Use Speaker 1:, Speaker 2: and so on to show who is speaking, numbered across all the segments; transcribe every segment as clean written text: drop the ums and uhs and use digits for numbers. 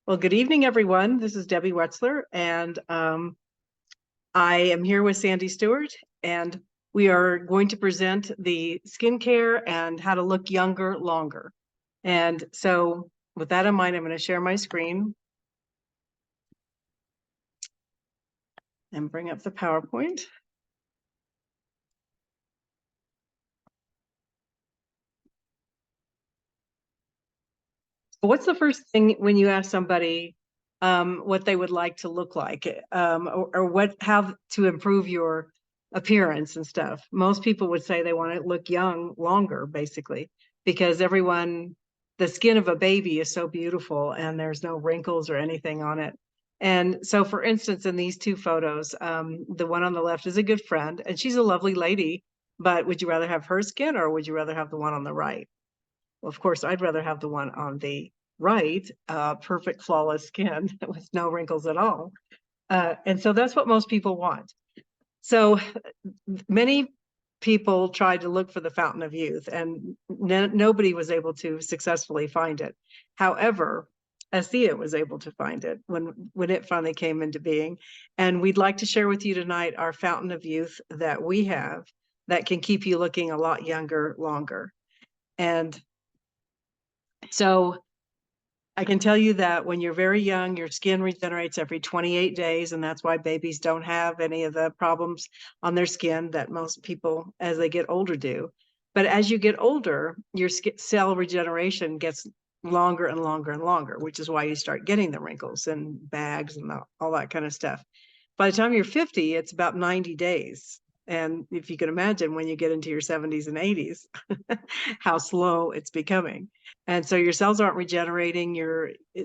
Speaker 1: Well, good evening, everyone. This is Debbie Wetzler, and I am here with Sandy Stewart, and we are going to present the skincare and how to look younger longer. And so with that in mind, I'm going to share my screen and bring up the PowerPoint. What's the first thing when you ask somebody what they would like to look like, or how to improve your appearance and stuff? Most people would say they want to look young longer, basically, because the skin of a baby is so beautiful and there's no wrinkles or anything on it. And so, for instance, in these two photos, the one on the left is a good friend, and she's a lovely lady, but would you rather have her skin or would you rather have the one on the right? Well, of course, I'd rather have the one on the right, perfect, flawless skin with no wrinkles at all. And so that's what most people want. So many people tried to look for the fountain of youth, and nobody was able to successfully find it. However, ASEA was able to find it when it finally came into being. And we'd like to share with you tonight our fountain of youth that we have that can keep you looking a lot younger longer. And so I can tell you that when you're very young, your skin regenerates every 28 days, and that's why babies don't have any of the problems on their skin that most people, as they get older, do. But as you get older, your cell regeneration gets longer and longer and longer, which is why you start getting the wrinkles and bags and all that kind of stuff. By the time you're 50, it's about 90 days. And if you can imagine when you get into your 70s and 80s, how slow it's becoming. And so your cells aren't regenerating,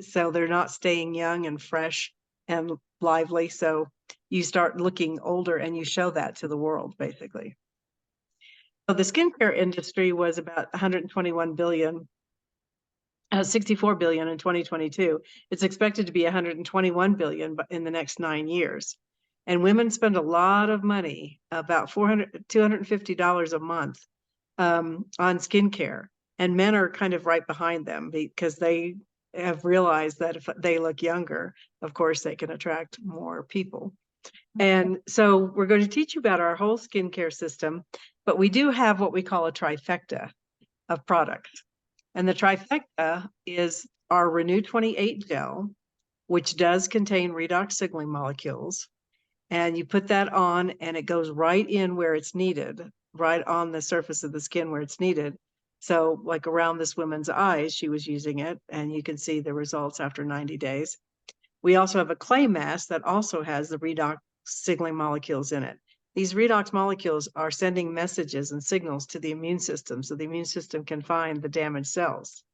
Speaker 1: so they're not staying young and fresh and lively. So you start looking older and you show that to the world, basically. So the skincare industry was about 121 billion, 64 billion in 2022. It's expected to be 121 billion in the next 9 years. And women spend a lot of money, about $250 a month, on skincare. And men are kind of right behind them because they have realized that if they look younger, of course, they can attract more people. And so we're going to teach you about our whole skincare system, but we do have what we call a trifecta of products. And the trifecta is our Renew 28 gel, which does contain redox signaling molecules. And you put that on and it goes right in where it's needed, right on the surface of the skin where it's needed. So like around this woman's eyes, she was using it, and you can see the results after 90 days. We also have a clay mask that also has the redox signaling molecules in it. These redox molecules are sending messages and signals to the immune system so the immune system can find the damaged cells.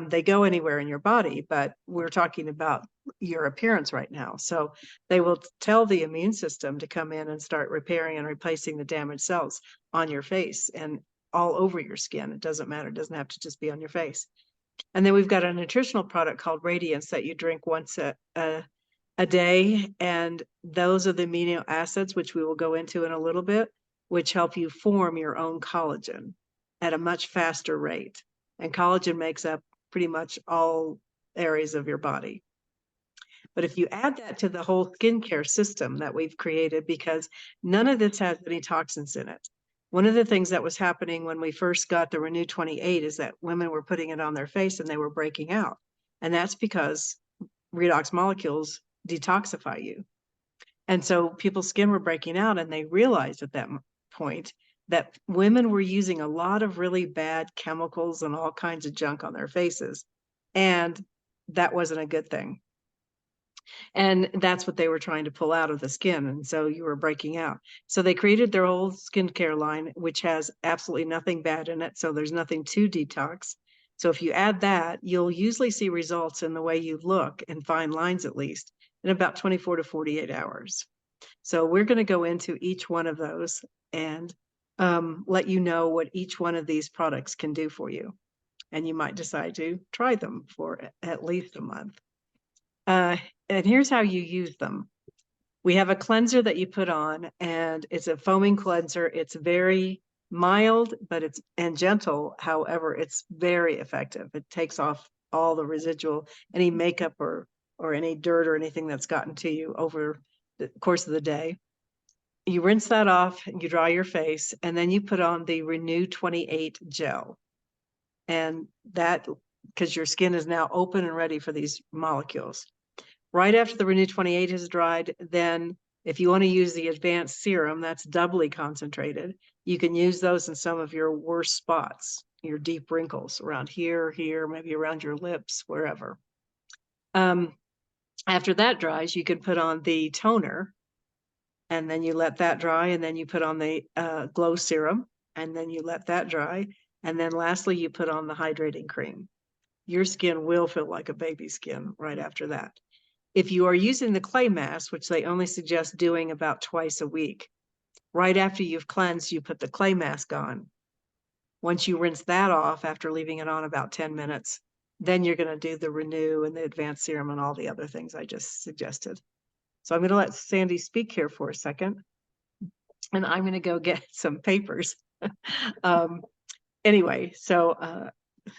Speaker 1: They go anywhere in your body, but we're talking about your appearance right now. So they will tell the immune system to come in and start repairing and replacing the damaged cells on your face and all over your skin. It doesn't matter. It doesn't have to just be on your face. And then we've got a nutritional product called Radiance that you drink once a day. And those are the amino acids, which we will go into in a little bit, which help you form your own collagen at a much faster rate. And collagen makes up pretty much all areas of your body. But if you add that to the whole skincare system that we've created, because none of this has any toxins in it. One of the things that was happening when we first got the Renew 28 is that women were putting it on their face and they were breaking out. And that's because redox molecules detoxify you. And so people's skin were breaking out, and they realized at that point that women were using a lot of really bad chemicals and all kinds of junk on their faces. And that wasn't a good thing. And that's what they were trying to pull out of the skin. And so you were breaking out. So they created their whole skincare line, which has absolutely nothing bad in it. So there's nothing to detox. So if you add that, you'll usually see results in the way you look and fine lines, at least, in about 24 to 48 hours. So we're going to go into each one of those and let you know what each one of these products can do for you. And you might decide to try them for at least a month. And here's how you use them. We have a cleanser that you put on, and it's a foaming cleanser. It's very mild, but and gentle. However, it's very effective. It takes off all the residual, any makeup or any dirt or anything that's gotten to you over the course of the day. You rinse that off, you dry your face, and then you put on the Renew 28 gel. And that, because your skin is now open and ready for these molecules. Right after the Renew 28 is dried, then if you want to use the advanced serum, that's doubly concentrated. You can use those in some of your worst spots, your deep wrinkles around here, maybe around your lips, wherever. After that dries, you can put on the toner, and then you let that dry, and then you put on the glow serum, and then you let that dry. And then lastly, you put on the hydrating cream. Your skin will feel like a baby skin right after that. If you are using the clay mask, which they only suggest doing about twice a week, right after you've cleansed, you put the clay mask on. Once you rinse that off after leaving it on about 10 minutes, then you're going to do the Renew and the advanced serum and all the other things I just suggested. So I'm going to let Sandy speak here for a second, and I'm going to go get some papers. Anyway, so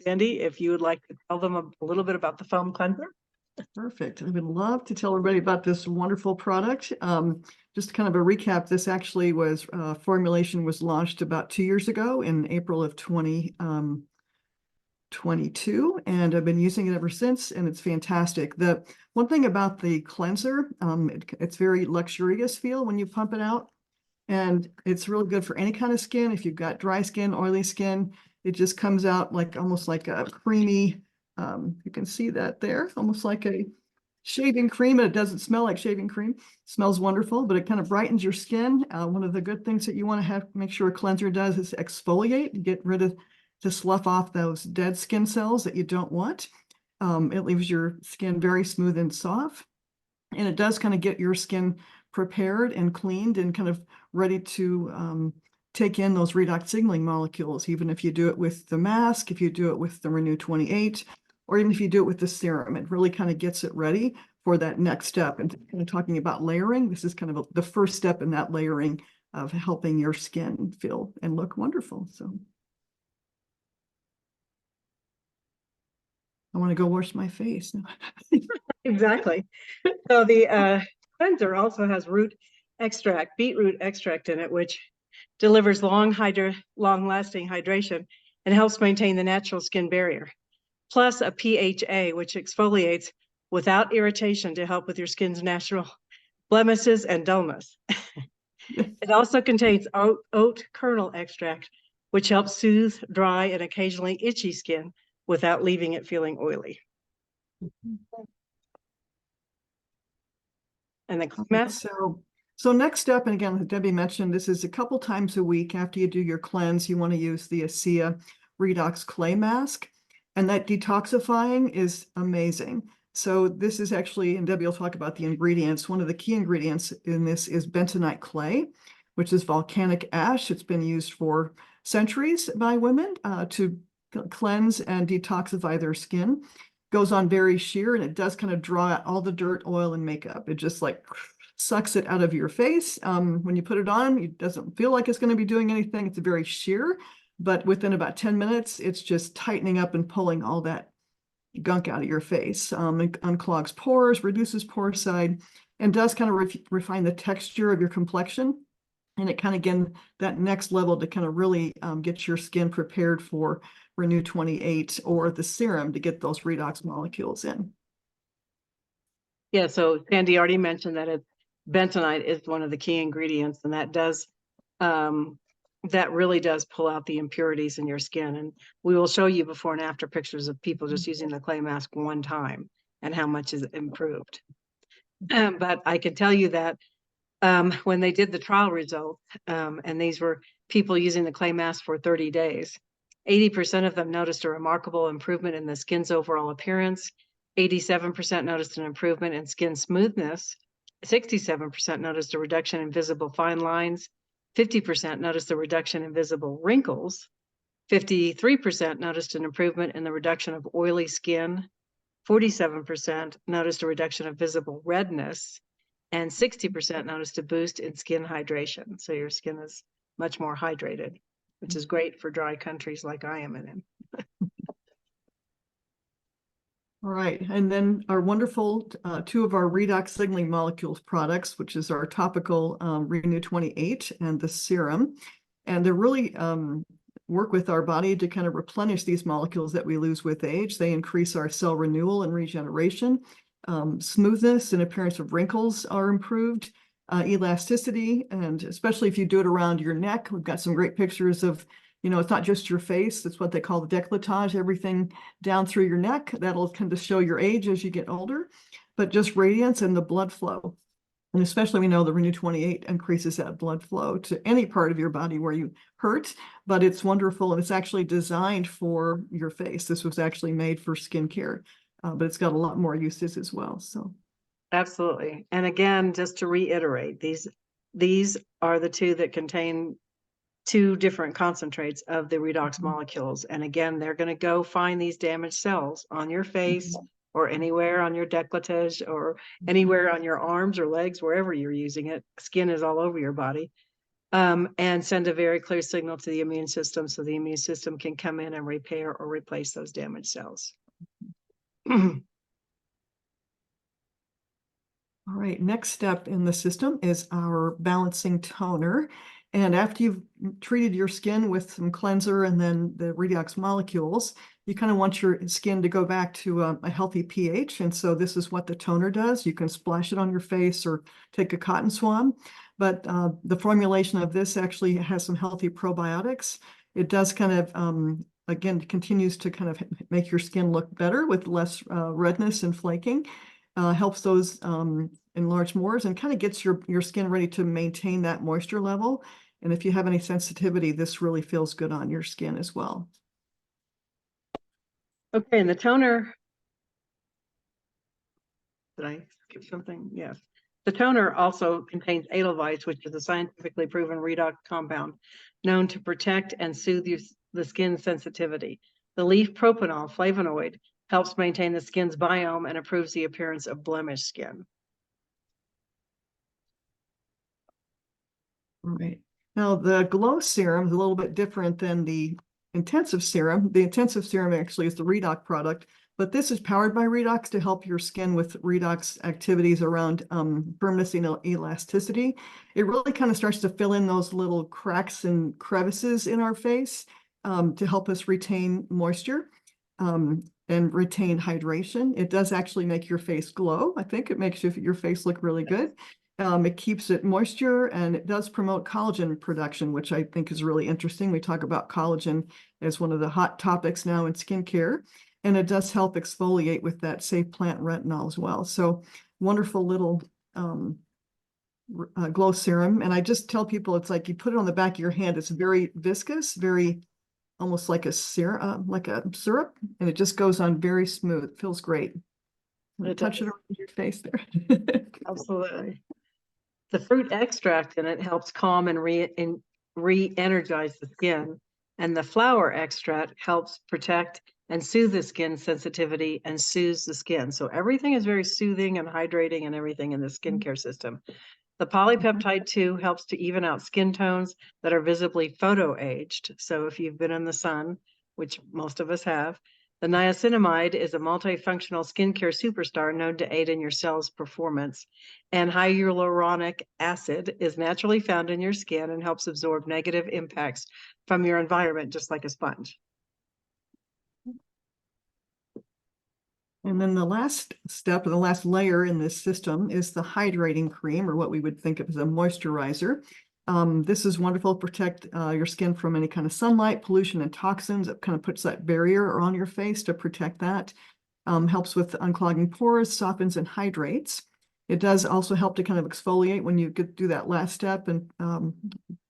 Speaker 1: Sandy, if you would like to tell them a little bit about the foam cleanser.
Speaker 2: Perfect. I would love to tell everybody about this wonderful product. Just kind of a recap, this actually was, formulation was launched about 2 years ago in April of 2022, and I've been using it ever since, and it's fantastic. The one thing about the cleanser, it's very luxurious feel when you pump it out, and it's really good for any kind of skin. If you've got dry skin, oily skin, it just comes out like almost like a creamy, you can see that there, almost like a shaving cream, and it doesn't smell like shaving cream. It smells wonderful, but it kind of brightens your skin. One of the good things that you want to make sure a cleanser does is exfoliate, get rid of, to slough off those dead skin cells that you don't want. It leaves your skin very smooth and soft, and it does kind of get your skin prepared and cleaned and kind of ready to take in those redox signaling molecules, even if you do it with the mask, if you do it with the Renew 28, or even if you do it with the serum. It really kind of gets it ready for that next step. And kind of talking about layering, this is kind of the first step in that layering of helping your skin feel and look wonderful. So I want to go wash my face.
Speaker 1: Exactly. So the cleanser also has beetroot extract in it, which delivers long-lasting hydration and helps maintain the natural skin barrier. Plus a PHA, which exfoliates without irritation to help with your skin's natural blemishes and dullness. It also contains oat kernel extract, which helps soothe dry and occasionally itchy skin without leaving it feeling oily. And the mask.
Speaker 2: So next step, and again, Debbie mentioned, this is a couple times a week after you do your cleanse, you want to use the ASEA Redox Clay Mask, and that detoxifying is amazing. So this is actually, and Debbie will talk about the ingredients. One of the key ingredients in this is bentonite clay, which is volcanic ash. It's been used for centuries by women to cleanse and detoxify their skin. Goes on very sheer, and it does kind of draw out all the dirt, oil, and makeup. It just like sucks it out of your face. When you put it on, it doesn't feel like it's going to be doing anything. It's very sheer, but within about 10 minutes, it's just tightening up and pulling all that gunk out of your face. It unclogs pores, reduces pore side, and does kind of refine the texture of your complexion. And it kind of, again, that next level to kind of really get your skin prepared for Renew 28 or the serum to get those redox molecules in.
Speaker 1: Yeah, so Sandy already mentioned that bentonite is one of the key ingredients, and that does that really does pull out the impurities in your skin. And we will show you before and after pictures of people just using the clay mask one time and how much is improved. But I can tell you that when they did the trial results, and these were people using the clay mask for 30 days, 80% of them noticed a remarkable improvement in the skin's overall appearance. 87% noticed an improvement in skin smoothness. 67% noticed a reduction in visible fine lines. 50% noticed a reduction in visible wrinkles. 53% noticed an improvement in the reduction of oily skin. 47% noticed a reduction of visible redness. And 60% noticed a boost in skin hydration. So your skin is much more hydrated, which is great for dry countries like I am in.
Speaker 2: All right, and then our wonderful two of our redox signaling molecules products, which is our topical Renew 28 and the serum. And they really work with our body to kind of replenish these molecules that we lose with age. They increase our cell renewal and regeneration. Smoothness and appearance of wrinkles are improved. Elasticity, and especially if you do it around your neck. We've got some great pictures of, it's not just your face. It's what they call the décolletage, everything down through your neck. That'll kind of show your age as you get older, but just radiance and the blood flow. And especially we know the Renew 28 increases that blood flow to any part of your body where you hurt, but it's wonderful. And it's actually designed for your face. This was actually made for skincare, but it's got a lot more uses as well. So.
Speaker 1: Absolutely. And again, just to reiterate, these are the two that contain two different concentrates of the redox molecules. And again, they're going to go find these damaged cells on your face or anywhere on your décolletage or anywhere on your arms or legs, wherever you're using it. Skin is all over your body. And send a very clear signal to the immune system so the immune system can come in and repair or replace those damaged cells.
Speaker 2: All right, next step in the system is our balancing toner. And after you've treated your skin with some cleanser and then the redox molecules, you kind of want your skin to go back to a healthy pH. And so this is what the toner does. You can splash it on your face or take a cotton swab. But the formulation of this actually has some healthy probiotics. It does kind of, again, continues to kind of make your skin look better with less redness and flaking. Helps those enlarged pores and kind of gets your skin ready to maintain that moisture level. And if you have any sensitivity, this really feels good on your skin as well.
Speaker 1: Okay, and the toner, did I skip something? Yes. The toner also contains edelweiss, which is a scientifically proven redox compound known to protect and soothe the skin sensitivity. The leaf propanol flavonoid helps maintain the skin's biome and improves the appearance of blemished skin.
Speaker 2: All right. Now, the glow serum is a little bit different than the intensive serum. The intensive serum actually is the redox product, but this is powered by redox to help your skin with redox activities around firmness and elasticity. It really kind of starts to fill in those little cracks and crevices in our face to help us retain moisture. And retain hydration. It does actually make your face glow. I think it makes your face look really good. It keeps it moisture and it does promote collagen production, which I think is really interesting. We talk about collagen as one of the hot topics now in skincare, and it does help exfoliate with that safe plant retinol as well. So wonderful little glow serum. And I just tell people it's like you put it on the back of your hand. It's very viscous, very almost like a syrup, and it just goes on very smooth. It feels great. Touch it around your face there.
Speaker 1: Absolutely. The fruit extract in it helps calm and re-energize the skin, and the flower extract helps protect and soothe the skin sensitivity and soothes the skin. So everything is very soothing and hydrating and everything in the skincare system. The polypeptide 2 helps to even out skin tones that are visibly photo-aged. So if you've been in the sun, which most of us have, the niacinamide is a multifunctional skincare superstar known to aid in your cells' performance. And hyaluronic acid is naturally found in your skin and helps absorb negative impacts from your environment, just like a sponge.
Speaker 2: And then the last step, or the last layer in this system is the hydrating cream, or what we would think of as a moisturizer. This is wonderful to protect your skin from any kind of sunlight, pollution, and toxins. It kind of puts that barrier on your face to protect that. Helps with unclogging pores, softens and hydrates. It does also help to kind of exfoliate when you do that last step and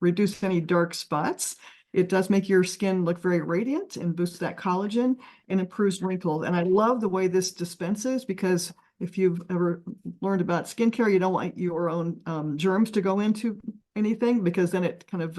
Speaker 2: reduce any dark spots. It does make your skin look very radiant and boosts that collagen and improves wrinkles. And I love the way this dispenses, because if you've ever learned about skincare, you don't want your own germs to go into anything, because then it kind of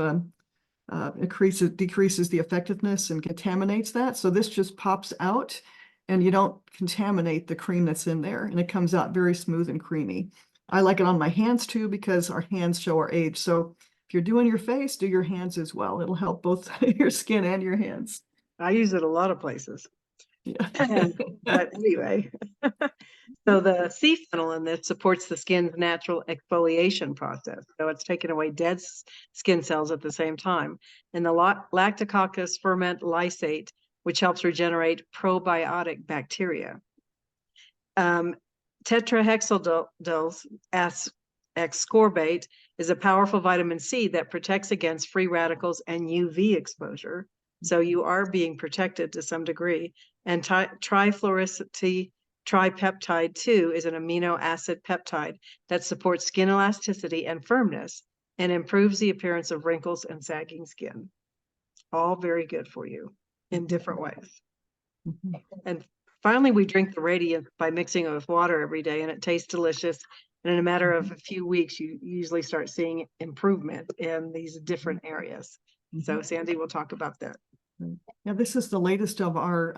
Speaker 2: decreases the effectiveness and contaminates that. So this just pops out and you don't contaminate the cream that's in there, and it comes out very smooth and creamy. I like it on my hands too, because our hands show our age. So if you're doing your face, do your hands as well. It'll help both your skin and your hands.
Speaker 1: I use it a lot of places.
Speaker 2: Yeah.
Speaker 1: But anyway, so the sea fennel in this supports the skin's natural exfoliation process. So it's taking away dead skin cells at the same time. And the lactococcus ferment lysate, which helps regenerate probiotic bacteria. Tetrahexyldose ascorbate is a powerful vitamin C that protects against free radicals and UV exposure. So you are being protected to some degree. And trifluoricity tripeptide 2 is an amino acid peptide that supports skin elasticity and firmness and improves the appearance of wrinkles and sagging skin. All very good for you in different ways. And finally, we drink the Radiant by mixing it with water every day, and it tastes delicious. And in a matter of a few weeks, you usually start seeing improvement in these different areas. So Sandy will talk about that.
Speaker 2: Yeah, this is the latest of our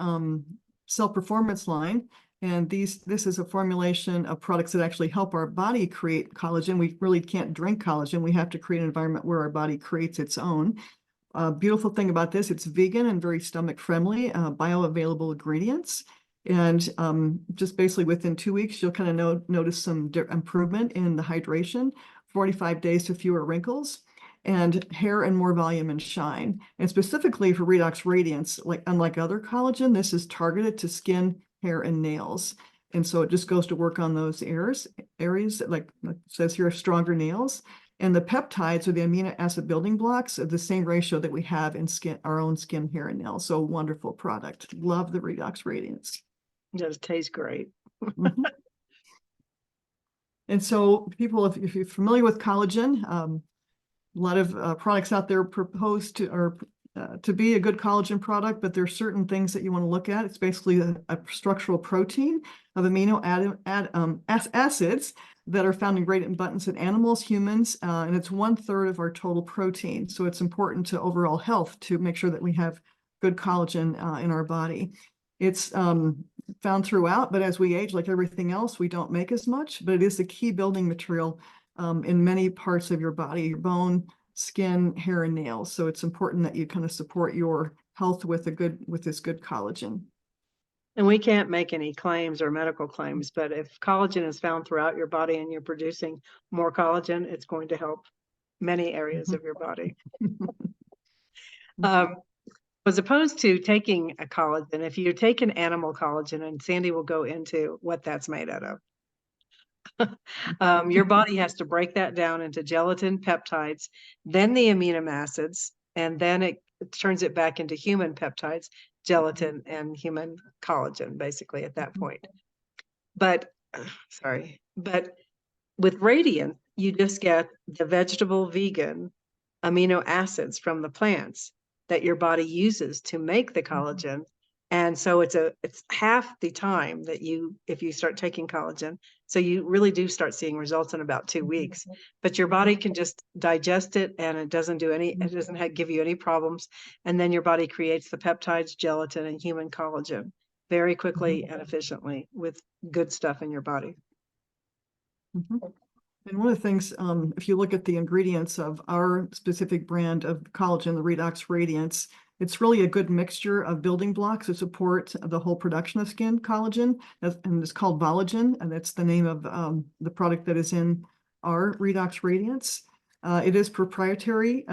Speaker 2: Cell Performance line. And this is a formulation of products that actually help our body create collagen. We really can't drink collagen. We have to create an environment where our body creates its own. Beautiful thing about this, it's vegan and very stomach friendly, bioavailable ingredients. And just basically within 2 weeks, you'll kind of notice some improvement in the hydration, 45 days to fewer wrinkles, and hair and more volume and shine. And specifically for Redox Radiance, unlike other collagen, this is targeted to skin, hair, and nails. And so it just goes to work on those areas like it says here, stronger nails. And the peptides, or the amino acid building blocks, are the same ratio that we have in our own skin, hair, and nails. So wonderful product. Love the Redox Radiance.
Speaker 1: It does taste great.
Speaker 2: And so people, if you're familiar with collagen, a lot of products out there proposed to be a good collagen product, but there are certain things that you want to look at. It's basically a structural protein of amino acids that are found in gradient buttons in animals, humans, and it's 1/3 of our total protein. So it's important to overall health to make sure that we have good collagen in our body. It's found throughout, but as we age, like everything else, we don't make as much, but it is the key building material in many parts of your body, your bone, skin, hair, and nails. So it's important that you kind of support your health with this good collagen.
Speaker 1: And we can't make any claims or medical claims, but if collagen is found throughout your body and you're producing more collagen, it's going to help many areas of your body. As opposed to taking a collagen, if you take an animal collagen, and Sandy will go into what that's made out of, your body has to break that down into gelatin, peptides, then the amino acids, and then it turns it back into human peptides, gelatin, and human collagen, basically at that point. But with Radiant, you just get the vegetable vegan amino acids from the plants that your body uses to make the collagen. And so it's half the time that if you start taking collagen. So you really do start seeing results in about 2 weeks, but your body can just digest it, and it doesn't give you any problems. And then your body creates the peptides, gelatin, and human collagen very quickly and efficiently with good stuff in your body.
Speaker 2: And one of the things, if you look at the ingredients of our specific brand of collagen, the Redox Radiance, it's really a good mixture of building blocks to support the whole production of skin collagen, and it's called Volagen, and that's the name of the product that is in our Redox Radiance. It is proprietary,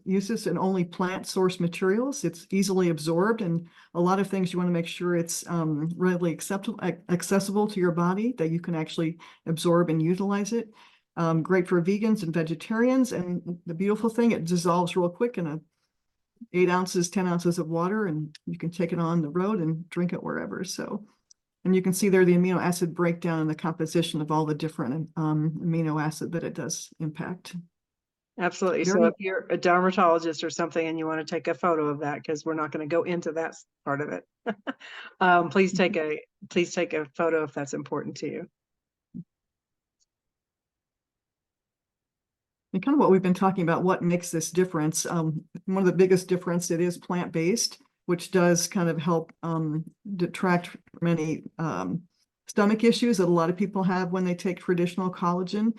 Speaker 2: uses in only plant source materials. It's easily absorbed, and a lot of things you want to make sure it's readily accessible to your body, that you can actually absorb and utilize it. Great for vegans and vegetarians, and the beautiful thing, it dissolves real quick in 8 ounces, 10 ounces of water, and you can take it on the road and drink it wherever. So, and you can see there the amino acid breakdown and the composition of all the different amino acid that it does impact.
Speaker 1: Absolutely. So if you're a dermatologist or something and you want to take a photo of that, because we're not going to go into that part of it, please take a photo if that's important to you.
Speaker 2: And kind of what we've been talking about, what makes this difference. One of the biggest difference, it is plant-based, which does kind of help detract from any stomach issues that a lot of people have when they take traditional collagen.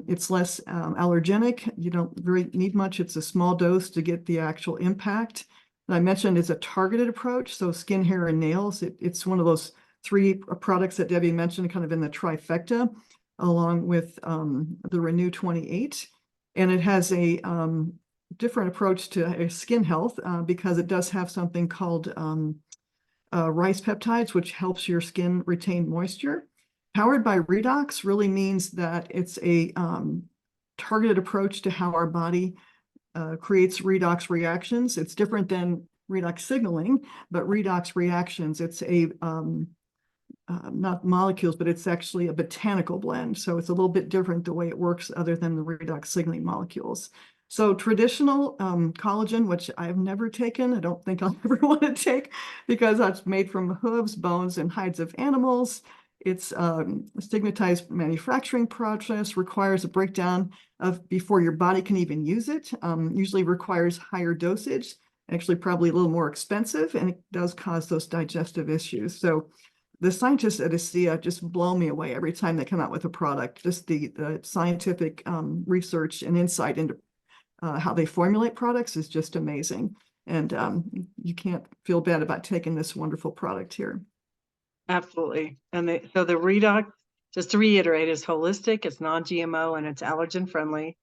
Speaker 2: It's less allergenic. You don't really need much. It's a small dose to get the actual impact. And I mentioned it's a targeted approach. So skin, hair, and nails. It's one of those 3 products that Debbie mentioned, kind of in the trifecta, along with the Renew 28. And it has a different approach to skin health because it does have something called rice peptides, which helps your skin retain moisture. Powered by redox really means that it's a targeted approach to how our body creates redox reactions. It's different than redox signaling, but redox reactions, it's a not molecules, but it's actually a botanical blend. So it's a little bit different the way it works other than the redox signaling molecules. So traditional collagen, which I've never taken, I don't think I'll ever want to take because that's made from hooves, bones, and hides of animals. It's a stigmatized manufacturing process, requires a breakdown of before your body can even use it, usually requires higher dosage, actually probably a little more expensive, and it does cause those digestive issues. So the scientists at ASEA just blow me away every time they come out with a product. Just the scientific research and insight into how they formulate products is just amazing. And you can't feel bad about taking this wonderful product here.
Speaker 1: Absolutely. And so the redox, just to reiterate, is holistic, it's non-GMO, and it's allergen friendly.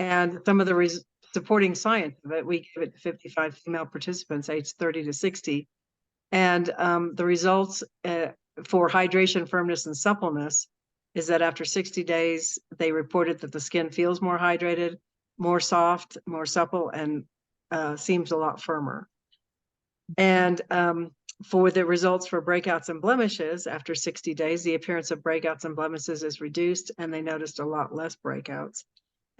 Speaker 1: And some of the supporting science of it, we give it to 55 female participants aged 30 to 60. And the results for hydration, firmness, and suppleness is that after 60 days, they reported that the skin feels more hydrated, more soft, more supple, and seems a lot firmer. And for the results for breakouts and blemishes, after 60 days, the appearance of breakouts and blemishes is reduced, and they noticed a lot less breakouts.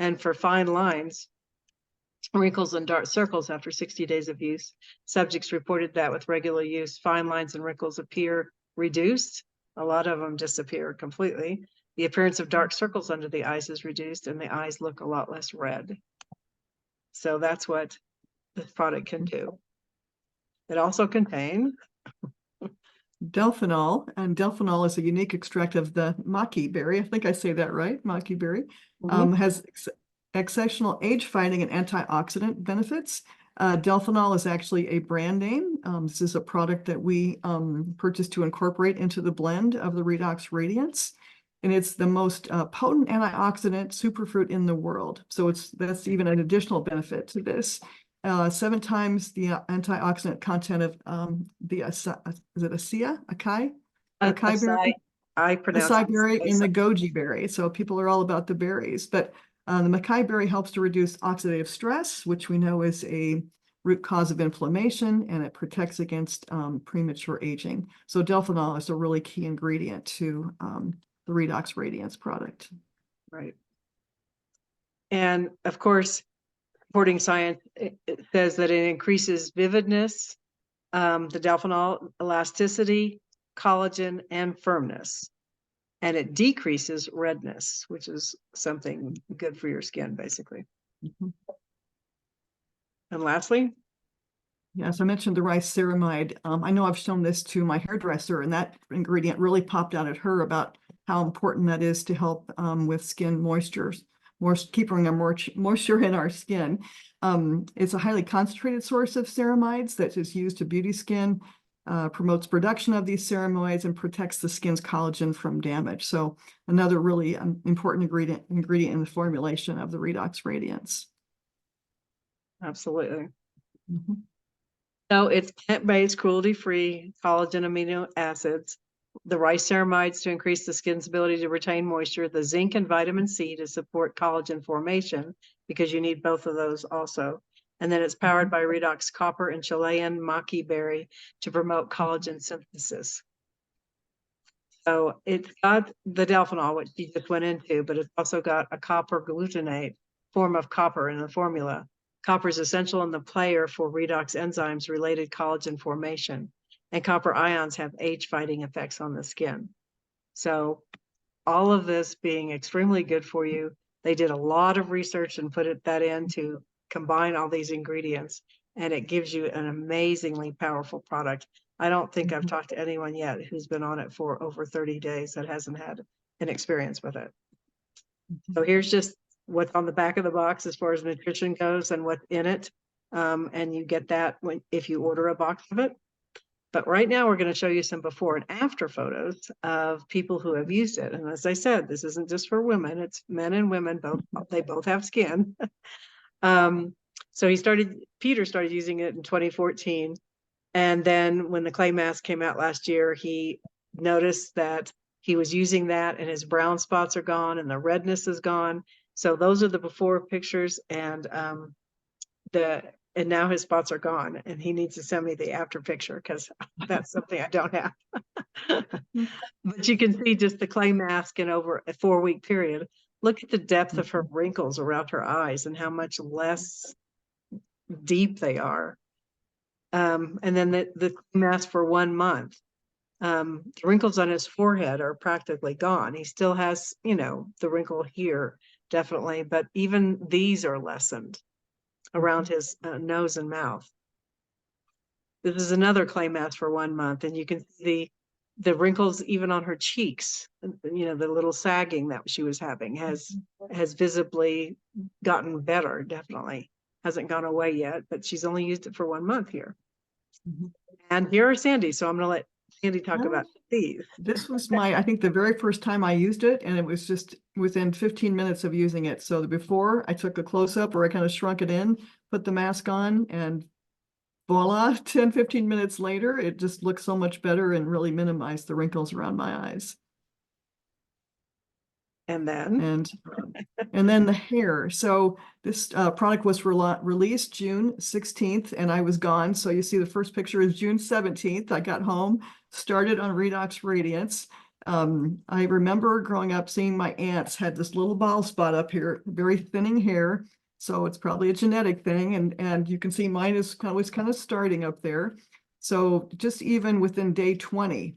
Speaker 1: And for fine lines, wrinkles and dark circles after 60 days of use, subjects reported that with regular use, fine lines and wrinkles appear reduced. A lot of them disappear completely. The appearance of dark circles under the eyes is reduced, and the eyes look a lot less red. So that's what this product can do. It also contains
Speaker 2: Delphinol, and Delphinol is a unique extract of the maqui berry. I think I say that right, maqui berry. Has exceptional age-fighting and antioxidant benefits. Delphinol is actually a brand name. This is a product that we purchased to incorporate into the blend of the Redox Radiance. And it's the most potent antioxidant superfruit in the world. So that's even an additional benefit to this. 7 times the antioxidant content of the is it acai berry?
Speaker 1: I pronounce
Speaker 2: Acai berry in the goji berry. So people are all about the berries, but the acai berry helps to reduce oxidative stress, which we know is a root cause of inflammation, and it protects against premature aging. So Delphinol is a really key ingredient to the Redox Radiance product.
Speaker 1: Right. And of course, supporting science, it says that it increases vividness, the Delphinol elasticity, collagen, and firmness. And it decreases redness, which is something good for your skin, basically. And lastly,
Speaker 2: yes, I mentioned the rice ceramide. I know I've shown this to my hairdresser, and that ingredient really popped out at her about how important that is to help with skin moisture, keeping our moisture in our skin. It's a highly concentrated source of ceramides that is used to beauty skin, promotes production of these ceramides, and protects the skin's collagen from damage. So another really important ingredient in the formulation of the Redox Radiance.
Speaker 1: absolutely. So it's plant-based, cruelty-free, collagen amino acids, the rice ceramides to increase the skin's ability to retain moisture, the zinc and vitamin C to support collagen formation, because you need both of those also. And then it's powered by redox copper and Chilean maqui berry to promote collagen synthesis. So it's got the Delphinol, which you just went into, but it's also got a copper glutamate form of copper in the formula. Copper is essential in the player for redox enzymes related collagen formation, and copper ions have age-fighting effects on the skin. So all of this being extremely good for you, they did a lot of research and put that in to combine all these ingredients, and it gives you an amazingly powerful product. I don't think I've talked to anyone yet who's been on it for over 30 days that hasn't had an experience with it. So here's just what's on the back of the box as far as nutrition goes and what's in it. And you get that if you order a box of it. But right now we're going to show you some before and after photos of people who have used it. And as I said, this isn't just for women, it's men and women, both, they both have skin. So Peter started using it in 2014. And then when the clay mask came out last year, he noticed that he was using that and his brown spots are gone and the redness is gone. So those are the before pictures, and now his spots are gone, and he needs to send me the after picture because that's something I don't have. But you can see just the clay mask in over a 4-week period. Look at the depth of her wrinkles around her eyes and how much less deep they are. And then the mask for 1 month. The wrinkles on his forehead are practically gone. He still has, the wrinkle here, definitely, but even these are lessened around his nose and mouth. This is another clay mask for 1 month, and you can see the wrinkles even on her cheeks. The little sagging that she was having has visibly gotten better. Definitely hasn't gone away yet, but she's only used it for 1 month here. And here are Sandy. So I'm going to let Sandy talk about these.
Speaker 2: This was I think the very first time I used it, and it was just within 15 minutes of using it. So the before, I took a close up where I kind of shrunk it in, put the mask on, and voila, 10, 15 minutes later, it just looked so much better and really minimized the wrinkles around my eyes.
Speaker 1: And then?
Speaker 2: And then the hair. So this product was released June 16th, and I was gone. So you see the first picture is June 17th. I got home, started on Redox Radiance. I remember growing up seeing my aunts had this little bald spot up here, very thinning hair. So it's probably a genetic thing. And you can see mine is kind of starting up there. So just even within day 20,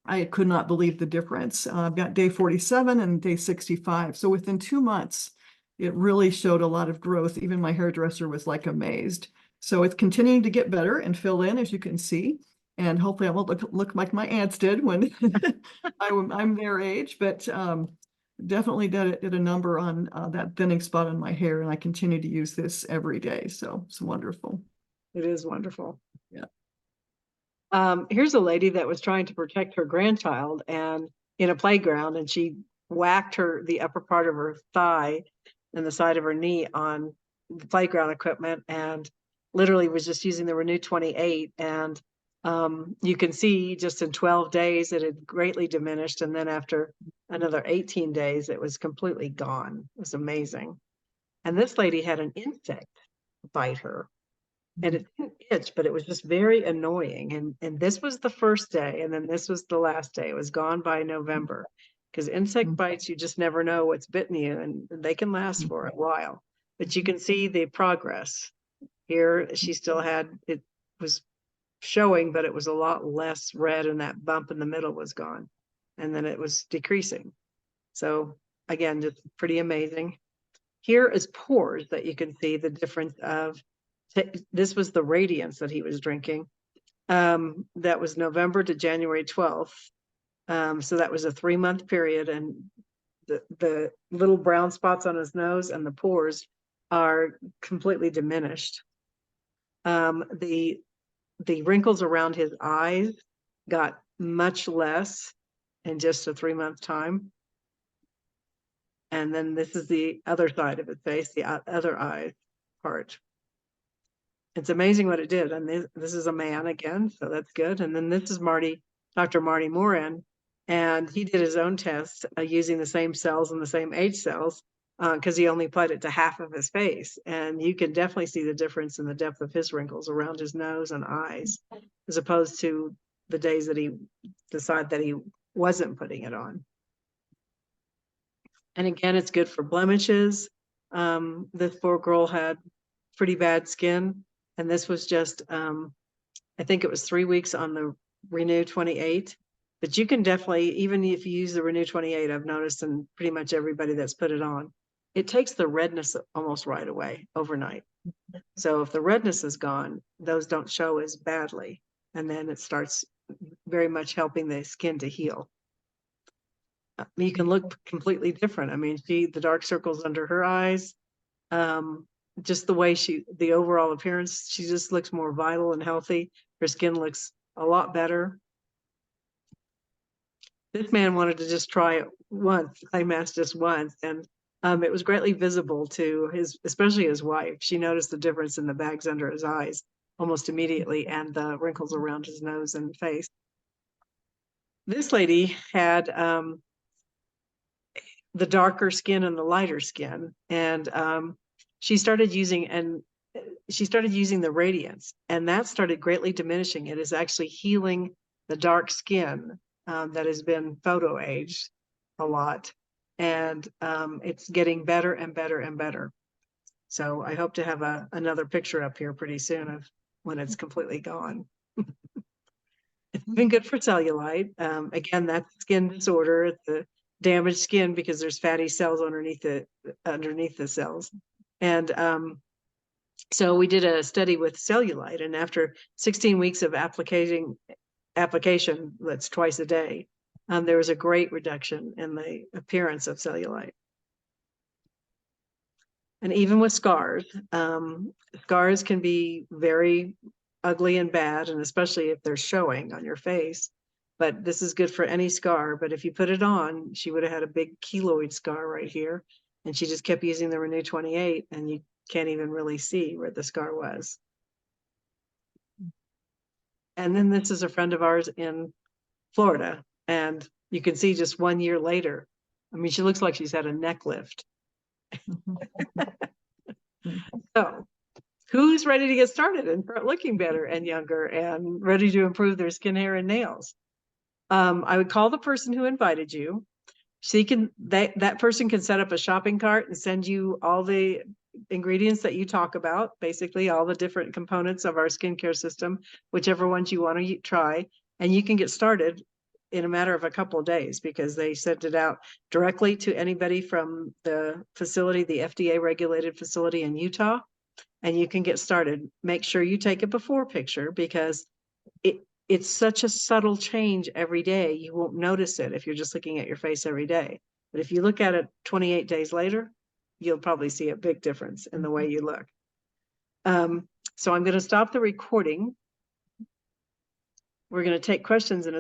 Speaker 2: I could not believe the difference. I've got day 47 and day 65. So within 2 months, it really showed a lot of growth. Even my hairdresser was like amazed. So it's continuing to get better and fill in, as you can see. And hopefully I won't look like my aunts did when I'm their age, but definitely did a number on that thinning spot on my hair. And I continue to use this every day. So it's wonderful.
Speaker 1: It is wonderful.
Speaker 2: Yeah.
Speaker 1: Here's a lady that was trying to protect her grandchild and in a playground, and she whacked the upper part of her thigh and the side of her knee on the playground equipment, and literally was just using the Renew 28. And you can see just in 12 days it had greatly diminished, and then after another 18 days it was completely gone. It was amazing. And this lady had an insect bite her, and it didn't itch, but it was just very annoying. And this was the first day, and then this was the last day. It was gone by November, because insect bites, you just never know what's bitten you, and they can last for a while. But you can see the progress. Here she still had, it was showing, but it was a lot less red, and that bump in the middle was gone, and then it was decreasing. So again, just pretty amazing. Here is pores that you can see the difference of. This was the Radiance that he was drinking. That was November to January 12th. So that was a 3-month period, and the little brown spots on his nose and the pores are completely diminished. The wrinkles around his eyes got much less in just a 3-month time. And then this is the other side of his face, the other eye part. It's amazing what it did. And this is a man again, so that's good. And then this is Dr. Marty Moran, and he did his own test using the same cells and the same age cells, because he only applied it to half of his face. And you can definitely see the difference in the depth of his wrinkles around his nose and eyes, as opposed to the days that he decided that he wasn't putting it on. And again, it's good for blemishes. This poor girl had pretty bad skin, and this was just, I think it was 3 weeks on the Renew 28. But you can definitely, even if you use the Renew 28, I've noticed in pretty much everybody that's put it on, it takes the redness almost right away overnight. So if the redness is gone, those don't show as badly, and then it starts very much helping the skin to heal. You can look completely different. I mean, the dark circles under her eyes, just the way the overall appearance, she just looks more vital and healthy. Her skin looks a lot better. This man wanted to just try it once, eye mask just once, and it was greatly visible to especially his wife. She noticed the difference in the bags under his eyes almost immediately, and the wrinkles around his nose and face. This lady had the darker skin and the lighter skin, and she started using the radiance, and that started greatly diminishing. It is actually healing the dark skin that has been photo aged a lot, and it's getting better and better and better. So I hope to have another picture up here pretty soon of when it's completely gone. It's been good for cellulite. Again, that's skin disorder. It's a damaged skin because there's fatty cells underneath the cells. And so we did a study with cellulite, and after 16 weeks of application, that's twice a day, there was a great reduction in the appearance of cellulite. And even with scars, scars can be very ugly and bad, and especially if they're showing on your face. But this is good for any scar. But if you put it on, she would have had a big keloid scar right here, and she just kept using the Renew 28, and you can't even really see where the scar was. And then this is a friend of ours in Florida, and you can see just 1 year later. I mean, she looks like she's had a neck lift. So who's ready to get started and start looking better and younger and ready to improve their skin, hair, and nails? I would call the person who invited you. That person can set up a shopping cart and send you all the ingredients that you talk about, basically all the different components of our skincare system, whichever ones you want to try, and you can get started in a matter of a couple of days, because they sent it out directly to anybody from the facility, the FDA regulated facility in Utah, and you can get started. Make sure you take a before picture, because it's such a subtle change every day. You won't notice it if you're just looking at your face every day. But if you look at it 28 days later, you'll probably see a big difference in the way you look. So I'm going to stop the recording. We're going to take questions in a